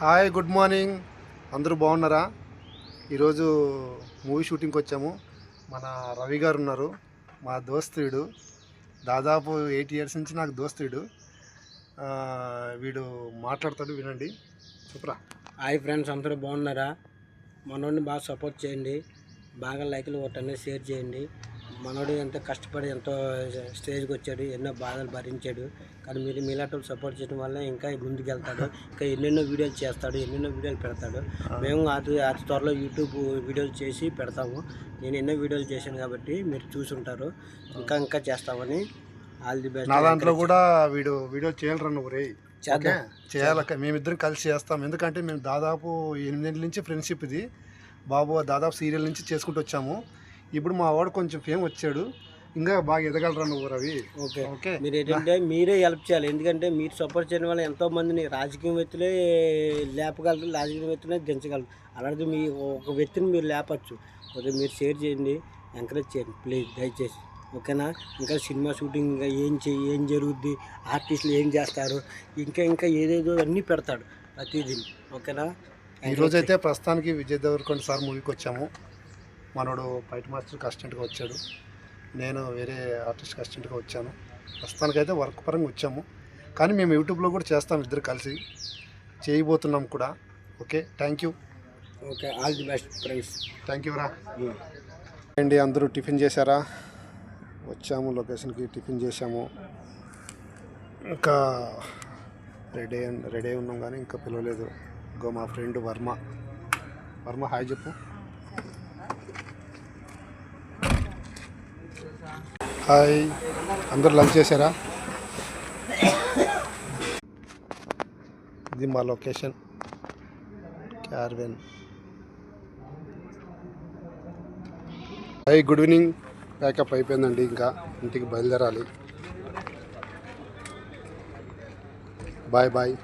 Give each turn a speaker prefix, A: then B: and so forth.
A: Hi, good morning. అందరూ బాగున్నారా? ఈరోజు మూవీ షూటింగ్కి వచ్చాము. మన రవి గారు ఉన్నారు, మా దోస్తుడు. దాదాపు 8 years నుంచి నాకు దోస్తుడు. వీడు మాట్లాడతాడు, వినండి. చెప్పరా.
B: హాయ్ ఫ్రెండ్స్, అందరూ బాగున్నారా? మనోడిని బాగా సపోర్ట్ చేయండి, బాగా లైక్లు కొట్టండి, షేర్ చేయండి. మనోడు ఎంతో కష్టపడి ఎంతో స్టేజ్కి వచ్చాడు, ఎన్నో బాధలు భరించాడు. కానీ మీరు మీలాంటి సపోర్ట్ చేయడం వల్ల ఇంకా ముందుకు వెళ్తాడు, ఇంకా ఎన్నెన్నో వీడియోలు చేస్తాడు, ఎన్నెన్నో వీడియోలు పెడతాడు. మేము అతి త్వరలో యూట్యూబ్ వీడియోలు చేసి పెడతాము. నేను ఎన్నో వీడియోలు చేశాను కాబట్టి మీరు చూసి ఉంటారు. ఇంకా చేస్తామని. All the best.
A: నా దాంట్లో కూడా వీడియో చేయాలరా నువ్వు. రే చేయాలక్క, మేమిద్దరం కలిసి చేస్తాం. ఎందుకంటే మేము దాదాపు 8 ఏళ్ళ నుంచి ఫ్రెండ్షిప్ ఇది. బాబు దాదాపు సీరియల్ నుంచి చేసుకుంటూ వచ్చాము. ఇప్పుడు మా వాడు కొంచెం ఫేమ్ వచ్చాడు, ఇంకా బాగా ఎదగలరా నువ్వు రవి.
B: ఓకే మీరు ఏంటంటే మీరే హెల్ప్ చేయాలి. ఎందుకంటే మీరు సపోర్ట్ చేయడం వల్ల ఎంతోమందిని రాజకీయవేత్తలే లేపగలరు, రాజకీయవేత్తలే దించగలరు. అలాంటి మీ ఒక వ్యక్తిని మీరు లేపచ్చు. కొద్దిగా మీరు షేర్ చేయండి, ఎంకరేజ్ చేయండి ప్లీజ్, దయచేసి. ఓకేనా? ఇంకా సినిమా షూటింగ్ ఇంకా ఏం జరుగుద్ది, ఆర్టిస్టులు ఏం చేస్తారు, ఇంకా ఏదేదో అన్నీ పెడతాడు ప్రతిదీ. ఓకేనా?
A: ఈరోజైతే ప్రస్తుతానికి విజయ్ దేవరకొండ సార్ మూవీకి వచ్చాము. మనోడు ఫైట్ మాస్టర్కి అసిస్టెంట్గా వచ్చాడు, నేను వేరే ఆర్టిస్ట్కి అసిస్టెంట్గా వచ్చాను. ప్రస్తుతానికైతే వర్క్ పరంగా వచ్చాము, కానీ మేము యూట్యూబ్లో కూడా చేస్తాం, ఇద్దరు కలిసి చేయబోతున్నాం కూడా. Okay, thank you.
B: Okay, all the best friends.
A: Thank you రా. అండి, అందరూ టిఫిన్ చేశారా? వచ్చాము లొకేషన్కి, టిఫిన్ చేసాము. ఇంకా రెడీ ఉన్నాం, కానీ ఇంకా పిలవలేదు. ఇంకో మా ఫ్రెండ్ వర్మ హాయ్ చెప్పు. హాయ్, అందరు లంచ్ చేశారా? ఇది మా లొకేషన్, క్యార్వెన్. Hi, good evening. ప్యాకప్ అయిపోయిందండి, ఇంకా ఇంటికి బయలుదేరాలి. Bye bye.